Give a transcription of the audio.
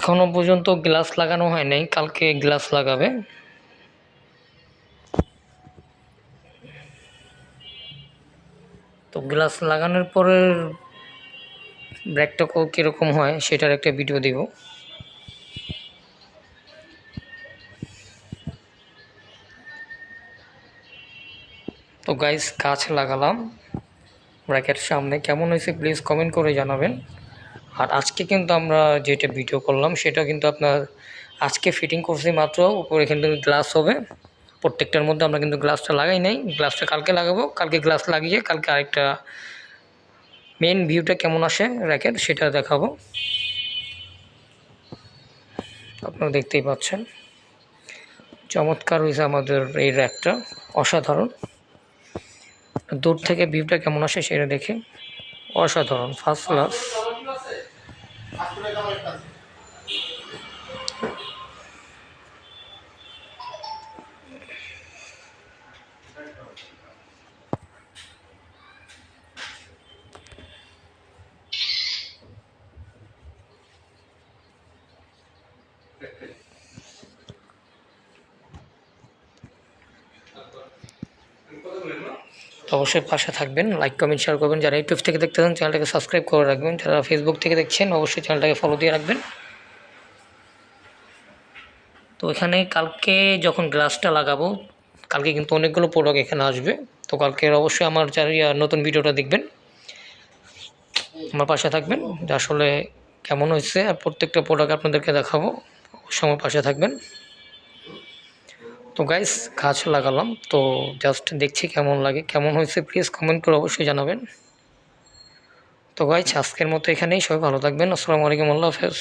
এখনো পর্যন্ত গ্লাস লাগানো হয় নাই, কালকে গ্লাস লাগাবে। তো গ্লাস লাগানোর পরে ব্রেকটা কীরকম হয় সেটার একটা ভিডিও দিব। তো গাইস কাঁচ লাগালাম ব্রেকের সামনে, কেমন হয়েছে প্লিজ কমেন্ট করে জানাবেন। আর আজকে কিন্তু আমরা যেটা ভিডিও করলাম সেটা কিন্তু আপনার আজকে ফিটিং করছি মাত্র, উপরে কিন্তু গ্লাস হবে প্রত্যেকটার মধ্যে। আমরা কিন্তু গ্লাসটা লাগাই নাই, গ্লাসটা কালকে লাগাবো। কালকে গ্লাস লাগিয়ে কালকে আরেকটা মেন ভিউটা কেমন আসে র্যাকের সেটা দেখাবো। আপনারা দেখতেই পাচ্ছেন চমৎকার হয়েছে আমাদের এই র্যাকটা, অসাধারণ। দূর থেকে ভিউটা কেমন আসে সেটা দেখে অসাধারণ, ফার্স্ট ক্লাস। তো অবশ্যই পাশে থাকবেন, লাইক কমেন্ট শেয়ার করবেন। যারা ইউটিউব থেকে দেখতেছেন চ্যানেলটাকে সাবস্ক্রাইব করে রাখবেন, যারা ফেসবুক থেকে দেখছেন অবশ্যই চ্যানেলটাকে ফলো দিয়ে রাখবেন। তো এখানে কালকে যখন গ্লাসটা লাগাবো, কালকে কিন্তু অনেকগুলো প্রোডাক্ট এখানে আসবে। তো কালকে অবশ্যই আমার নতুন ভিডিওটা দেখবেন, আমার পাশে থাকবেন যে আসলে কেমন হয়েছে, আর প্রত্যেকটা প্রোডাক্ট আপনাদেরকে দেখাবো, অবশ্যই আমার পাশে থাকবেন। তো গাইস গাছ লাগালাম, তো জাস্ট দেখছি কেমন লাগে, কেমন হয়েছে প্লিজ কমেন্ট করে অবশ্যই জানাবেন। তো গাইস আজকের মতো এখানেই, সবাই ভালো থাকবেন, আসসালামু আলাইকুম, আল্লাহ হাফেজ।